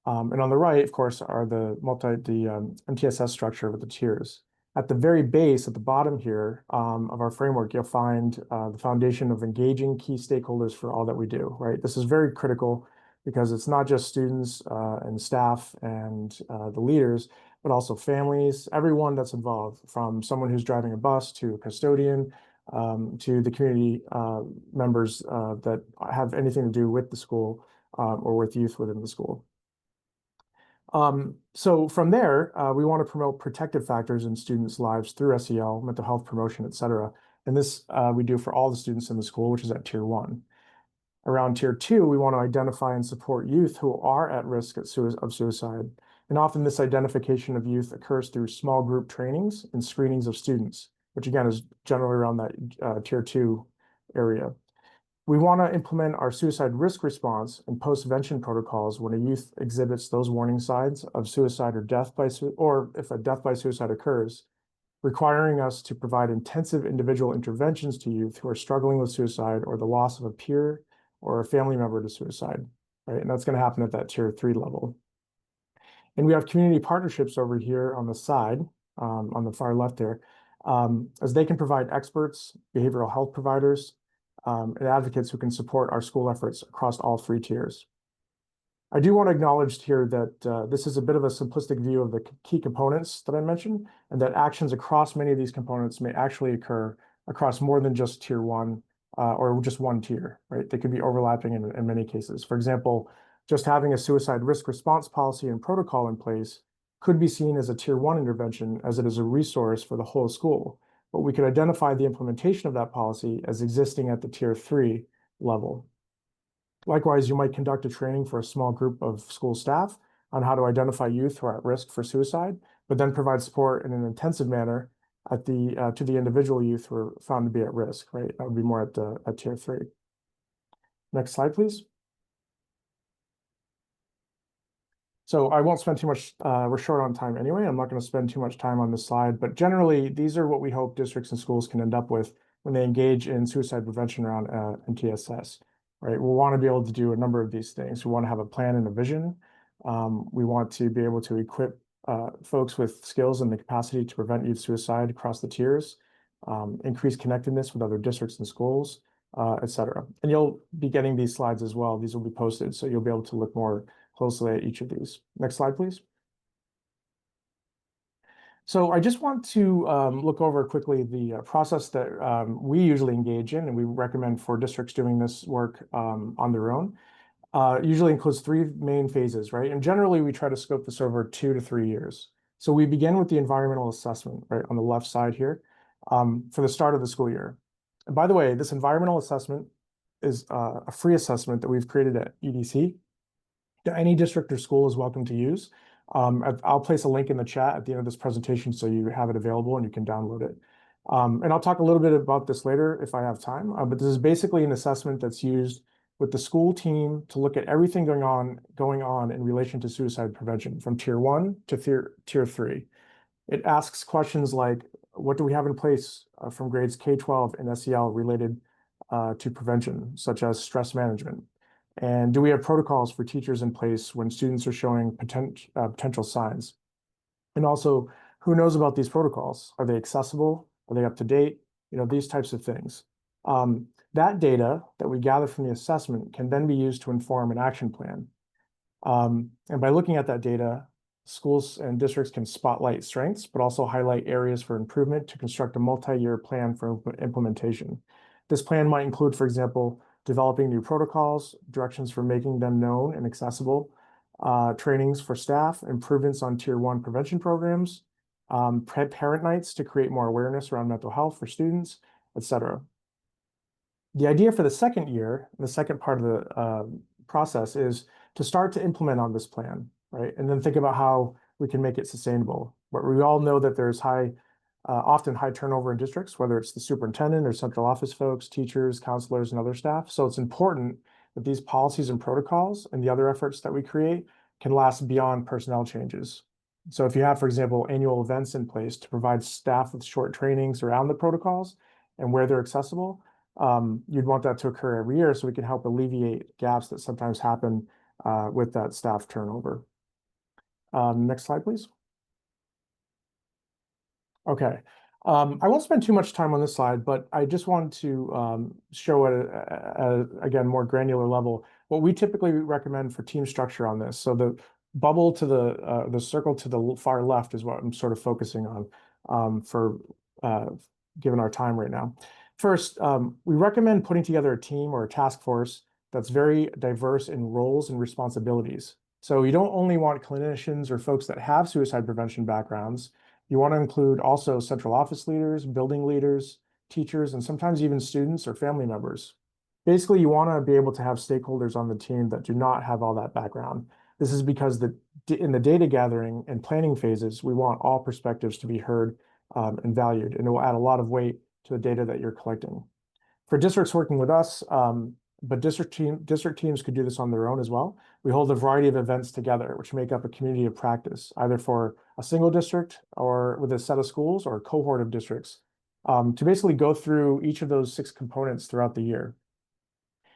And on the right, of course, are the MTSS structure with the tiers. At the very base, at the bottom here of our framework, you'll find the foundation of engaging key stakeholders for all that we do, right? This is very critical because it's not just students and staff and the leaders, but also families, everyone that's involved, from someone who's driving a bus to a custodian, to the community members that have anything to do with the school, or with youth within the school. So from there, we want to promote protective factors in students' lives through SEL, mental health promotion, et cetera. And this we do for all the students in the school, which is at Tier 1. Around Tier 2, we want to identify and support youth who are at risk of suicide. And often this identification of youth occurs through small group trainings and screenings of students, which again is generally around that Tier 2 area. We want to implement our suicide risk response and postvention protocols when a youth exhibits those warning signs of suicide or death or if a death by suicide occurs, requiring us to provide intensive individual interventions to youth who are struggling with suicide or the loss of a peer or a family member to suicide, right? And that's going to happen at that Tier 3 level. And we have community partnerships over here on the side, on the far left there, as they can provide experts, behavioral health providers, and advocates who can support our school efforts across all 3 tiers. I do want to acknowledge here that this is a bit of a simplistic view of the key components that I mentioned, and that actions across many of these components may actually occur across more than just Tier 1 or just one tier, right? They could be overlapping in many cases. For example, just having a suicide risk response policy and protocol in place could be seen as a Tier 1 intervention as it is a resource for the whole school. But we could identify the implementation of that policy as existing at the Tier 3 level. Likewise, you might conduct a training for a small group of school staff on how to identify youth who are at risk for suicide, but then provide support in an intensive manner at to the individual youth who are found to be at risk, right? That would be more at Tier 3. Next slide, please. So I won't spend too much, we're short on time anyway. I'm not going to spend too much time on this slide, but generally, these are what we hope districts and schools can end up with when they engage in suicide prevention around MTSS, right? We'll want to be able to do a number of these things. We want to have a plan and a vision. We want to be able to equip folks with skills and the capacity to prevent youth suicide across the tiers, increase connectedness with other districts and schools, et cetera. And you'll be getting these slides as well. These will be posted, so you'll be able to look more closely at each of these. Next slide, please. So I just want to look over quickly the process that we usually engage in, and we recommend for districts doing this work on their own. Usually includes 3 main phases, right? And generally, we try to scope this over 2 to 3 years. So we begin with the environmental assessment, right, on the left side here, for the start of the school year. And by the way, this environmental assessment is a free assessment that we've created at EDC. Any district or school is welcome to use. I'll place a link in the chat at the end of this presentation so you have it available and you can download it. And I'll talk a little bit about this later if I have time, but this is basically an assessment that's used with the school team to look at everything going on in relation to suicide prevention from Tier 1 to Tier 3. It asks questions like, what do we have in place from grades K-12 and SEL related to prevention, such as stress management? And do we have protocols for teachers in place when students are showing potential signs? And also, who knows about these protocols? Are they accessible? Are they up to date? You know, these types of things. That data that we gather from the assessment can then be used to inform an action plan. And by looking at that data, schools and districts can spotlight strengths, but also highlight areas for improvement to construct a multi-year plan for implementation. This plan might include, for example, developing new protocols, directions for making them known and accessible, trainings for staff, improvements on Tier 1 prevention programs, parent nights to create more awareness around mental health for students, et cetera. The idea for the second year, the second part of the process is to start to implement on this plan, right? And then think about how we can make it sustainable. But we all know that there's often high turnover in districts, whether it's the superintendent or central office folks, teachers, counselors, and other staff. So it's important that these policies and protocols and the other efforts that we create can last beyond personnel changes. So if you have, for example, annual events in place to provide staff with short trainings around the protocols and where they're accessible, you'd want that to occur every year so we can help alleviate gaps that sometimes happen with that staff turnover. Next slide, please. Okay. I won't spend too much time on this slide, but I just wanted to show at a again, more granular level, what we typically recommend for team structure on this. So the bubble to the circle to the far left is what I'm sort of focusing on for given our time right now. First, we recommend putting together a team or a task force that's very diverse in roles and responsibilities. So you don't only want clinicians or folks that have suicide prevention backgrounds. You want to include also central office leaders, building leaders, teachers, and sometimes even students or family members. Basically, you want to be able to have stakeholders on the team that do not have all that background. This is because in the data gathering and planning phases, we want all perspectives to be heard and valued, and it will add a lot of weight to the data that you're collecting. For districts working with us, but district teams could do this on their own as well. We hold a variety of events together, which make up a community of practice, either for a single district or with a set of schools or a cohort of districts, to basically go through each of those 6 components throughout the year.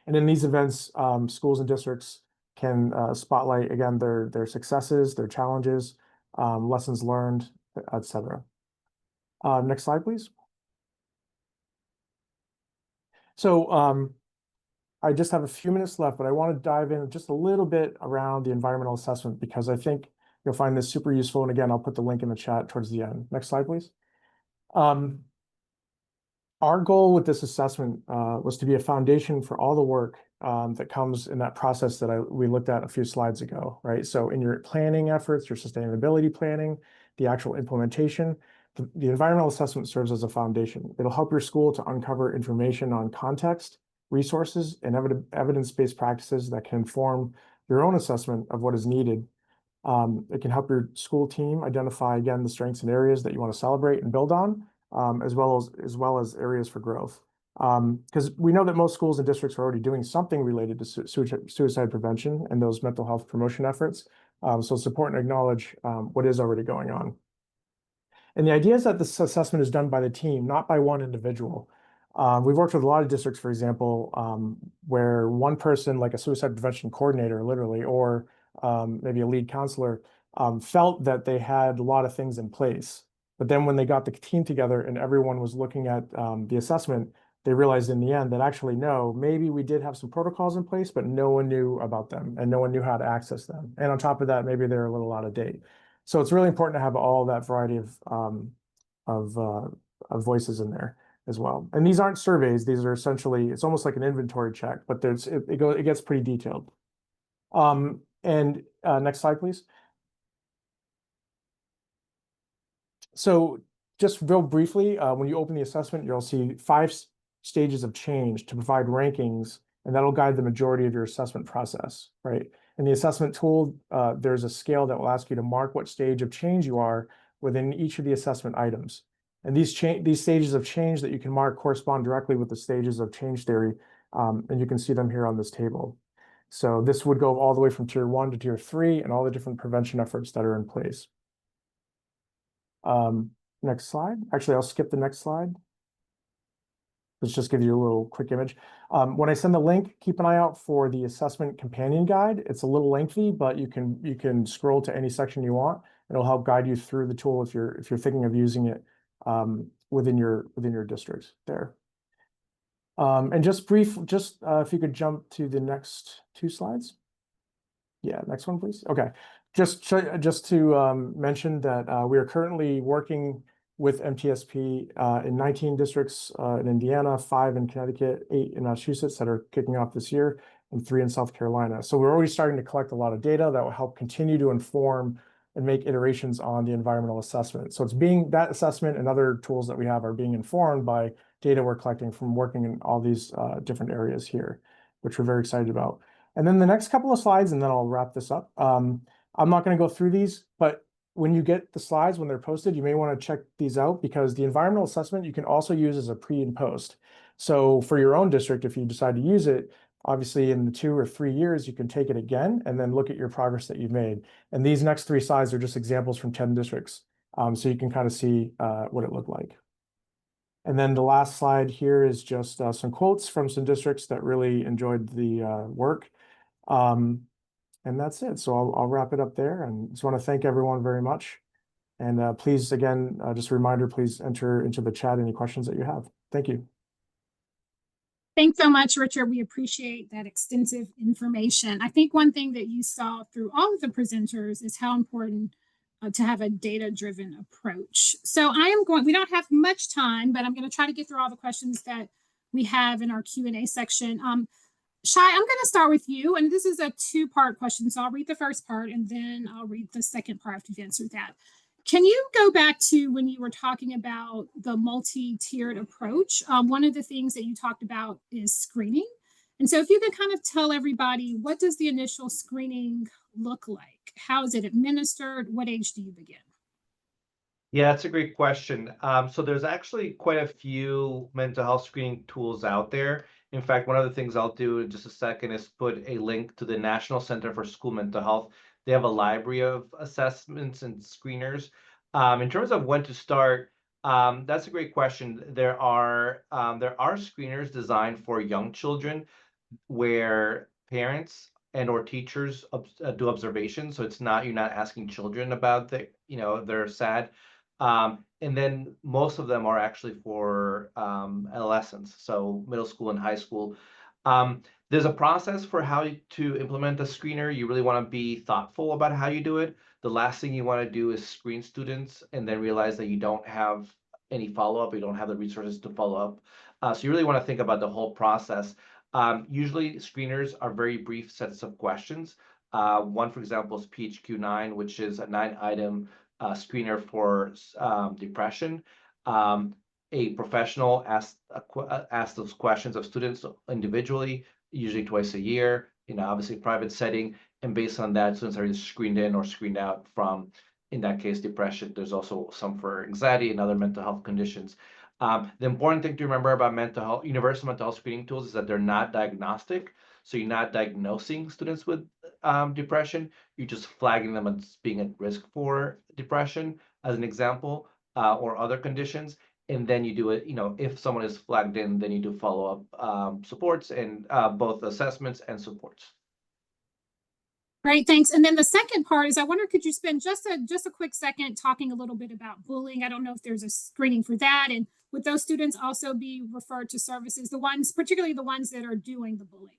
And in these events, schools and districts can spotlight, again, their successes, their challenges, lessons learned, etc. Next slide, please. So I just have a few minutes left, but I want to dive in just a little bit around the environmental assessment because I think you'll find this super useful. And again, I'll put the link in the chat towards the end. Next slide, please. Our goal with this assessment was to be a foundation for all the work that comes in that process that we looked at a few slides ago, right? So in your planning efforts, your sustainability planning, the actual implementation, the environmental assessment serves as a foundation. It'll help your school to uncover information on context, resources, and evidence-based practices that can inform your own assessment of what is needed. It can help your school team identify, again, the strengths and areas that you want to celebrate and build on, as well as areas for growth. Because we know that most schools and districts are already doing something related to suicide prevention and those mental health promotion efforts. So it's important to acknowledge what is already going on. And the idea is that this assessment is done by the team, not by one individual. We've worked with a lot of districts, for example, where one person, like a suicide prevention coordinator, literally, or maybe a lead counselor, felt that they had a lot of things in place. But then when they got the team together and everyone was looking at the assessment, they realized in the end that actually, no, maybe we did have some protocols in place, but no one knew about them and no one knew how to access them. And on top of that, maybe they're a little out of date. So it's really important to have all that variety of voices in there as well. And these aren't surveys. These are essentially, it's almost like an inventory check, but it gets pretty detailed. Next slide, please. So just real briefly, when you open the assessment, you'll see 5 stages of change to provide rankings, and that'll guide the majority of your assessment process, right? In the assessment tool, there's a scale that will ask you to mark what stage of change you are within each of the assessment items. And these stages of change that you can mark correspond directly with the stages of change theory, and you can see them here on this table. So this would go all the way from tier 1 to tier 3 and all the different prevention efforts that are in place. Next slide. Actually, I'll skip the next slide. Let's just give you a little quick image. When I send the link, keep an eye out for the assessment companion guide. It's a little lengthy, but you can scroll to any section you want. It'll help guide you through the tool if you're thinking of using it within your district there. And just if you could jump to the next 2 slides. Yeah, next one, please. Okay. Just to mention that we are currently working with MTSP in 19 districts in Indiana, 5 in Connecticut, 8 in Massachusetts that are kicking off this year, and 3 in South Carolina. So we're already starting to collect a lot of data that will help continue to inform and make iterations on the environmental assessment. So that assessment and other tools that we have are being informed by data we're collecting from working in all these different areas here, which we're very excited about. And then the next couple of slides, and then I'll wrap this up. I'm not going to go through these, but when you get the slides, when they're posted, you may want to check these out because the environmental assessment you can also use as a pre and post. So for your own district, if you decide to use it, obviously in the 2 or 3 years, you can take it again and then look at your progress that you've made. And these next 3 slides are just examples from 10 districts. So you can kind of see what it looked like. And then the last slide here is just some quotes from some districts that really enjoyed the work. And that's it. So I'll wrap it up there and just want to thank everyone very much. And please, again, just a reminder, please enter into the chat any questions that you have. Thank you. Thanks so much, Richard. We appreciate that extensive information. I think one thing that you saw through all of the presenters is how important to have a data-driven approach. So we don't have much time, but I'm going to try to get through all the questions that we have in our Q&A section. Shai, I'm going to start with you, and this is a two-part question. So I'll read the first part, and then I'll read the second part after you've answered that. Can you go back to when you were talking about the multi-tiered approach? One of the things that you talked about is screening. And so if you could kind of tell everybody, what does the initial screening look like? How is it administered? What age do you begin? Yeah, that's a great question. So there's actually quite a few mental health screening tools out there. In fact, one of the things I'll do in just a second is put a link to the National Center for School Mental Health. They have a library of assessments and screeners. In terms of when to start, that's a great question. There are screeners designed for young children where parents and or teachers do observations. So it's not, you're not asking children about they're sad. And then most of them are actually for adolescents, so middle school and high school. There's a process for how to implement a screener. You really want to be thoughtful about how you do it. The last thing you want to do is screen students and then realize that you don't have any follow-up, you don't have the resources to follow up. So you really want to think about the whole process. Usually screeners are very brief sets of questions. One, for example, is PHQ-9, which is a 9-item screener for depression. A professional asks those questions of students individually, usually twice a year, obviously private setting. And based on that, students are either screened in or screened out from, in that case, depression. There's also some for anxiety and other mental health conditions. The important thing to remember about universal mental health screening tools is that they're not diagnostic. So you're not diagnosing students with depression. You're just flagging them as being at risk for depression, as an example, or other conditions. And then you do it, if someone is flagged in, then you do follow-up supports and both assessments and supports. Great, thanks. And then the second part is, I wonder, could you spend just a quick second talking a little bit about bullying? I don't know if there's a screening for that. And would those students also be referred to services, particularly the ones that are doing the bullying?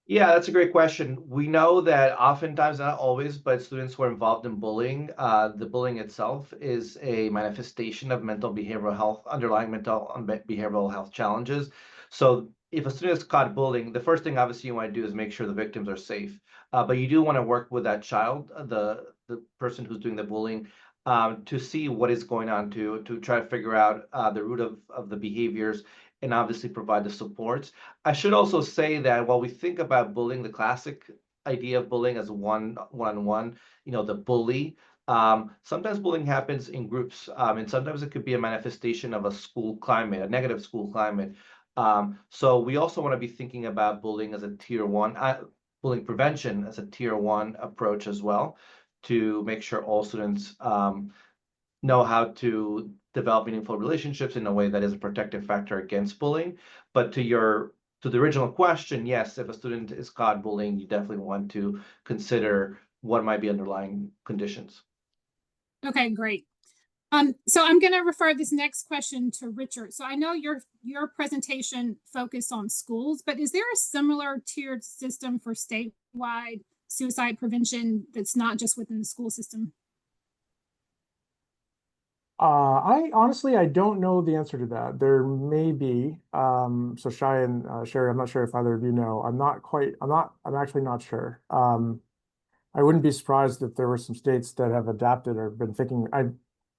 Yeah, that's a great question. We know that oftentimes, not always, but students who are involved in bullying, the bullying itself is a manifestation of underlying mental behavioral health challenges. So if a student is caught bullying, the first thing obviously you want to do is make sure the victims are safe. But you do want to work with that child, the person who's doing the bullying, to see what is going on, to try to figure out the root of the behaviors, and obviously provide the supports. I should also say that while we think about bullying, the classic idea of bullying as one-on-one, the bully, sometimes bullying happens in groups, and sometimes it could be a manifestation of a school climate, a negative school climate. So we also want to be thinking about bullying as a tier one, bullying prevention as a tier one approach as well, to make sure all students know how to develop meaningful relationships in a way that is a protective factor against bullying. But to the original question, yes, if a student is caught bullying, you definitely want to consider what might be underlying conditions. Okay, great. So I'm going to refer this next question to Richard. So I know your presentation focused on schools, but is there a similar tiered system for statewide suicide prevention that's not just within the school system? I honestly, I don't know the answer to that. There may be. So Shai and Sherry, I'm not sure if either of you know. I'm actually not sure. I wouldn't be surprised if there were some states that have adapted or been thinking.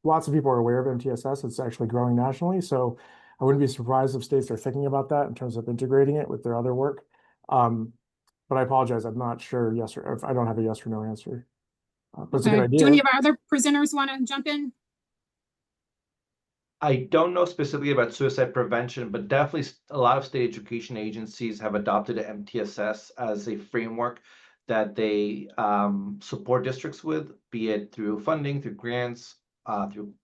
Lots of people are aware of MTSS. It's actually growing nationally. So I wouldn't be surprised if states are thinking about that in terms of integrating it with their other work. But I apologize. I'm not sure or I don't have a yes or no answer. But it's a good idea. Do any of our other presenters want to jump in? I don't know specifically about suicide prevention, but definitely a lot of state education agencies have adopted MTSS as a framework that they support districts with, be it through funding, through grants, through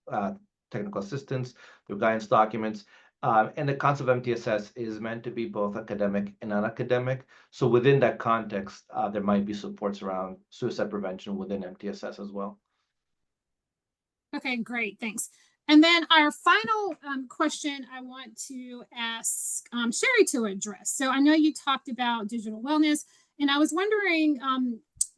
technical assistance, through guidance documents. And the concept of MTSS is meant to be both academic and non-academic. So within that context, there might be supports around suicide prevention within MTSS as well. Okay, great, thanks. And then our final question I want to ask Sherry to address. So I know you talked about digital wellness, and I was wondering,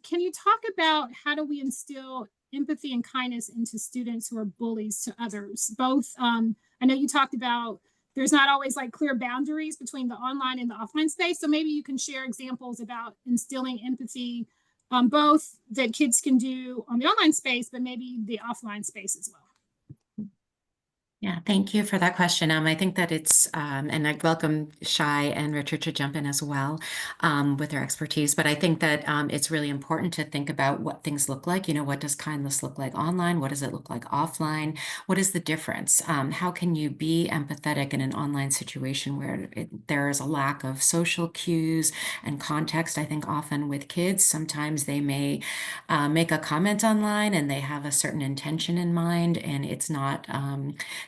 can you talk about how do we instill empathy and kindness into students who are bullies to others? Both, I know you talked about there's not always like clear boundaries between the online and the offline space. So maybe you can share examples about instilling empathy, both that kids can do on the online space, but maybe the offline space as well. Yeah, thank you for that question. I think that it's, and I'd welcome Shai and Richard to jump in as well with their expertise. But I think that it's really important to think about what things look like. You know, what does kindness look like online? What does it look like offline? What is the difference? How can you be empathetic in an online situation where there is a lack of social cues and context? I think often with kids, sometimes they may make a comment online and they have a certain intention in mind, and it's not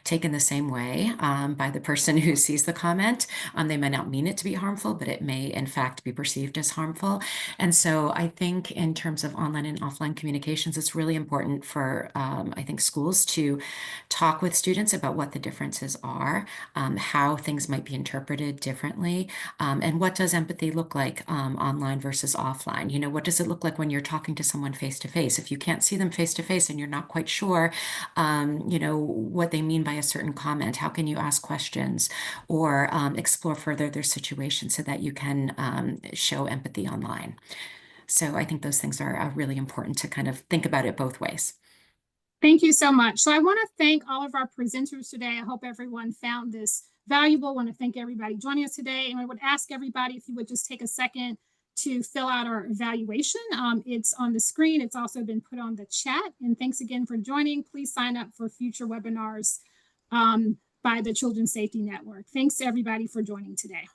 taken the same way by the person who sees the comment. They may not mean it to be harmful, but it may in fact be perceived as harmful. And so I think in terms of online and offline communications, it's really important for, I think, schools to talk with students about what the differences are, how things might be interpreted differently, and what does empathy look like online versus offline? You know, what does it look like when you're talking to someone face to face? If you can't see them face to face and you're not quite sure, you know, what they mean by a certain comment, how can you ask questions or explore further their situation so that you can show empathy online? So I think those things are really important to kind of think about it both ways. Thank you so much. So I want to thank all of our presenters today. I hope everyone found this valuable. I want to thank everybody joining us today. And I would ask everybody if you would just take a second to fill out our evaluation. It's on the screen. It's also been put on the chat. And thanks again for joining. Please sign up for future webinars by the Children's Safety Network. Thanks to everybody for joining today.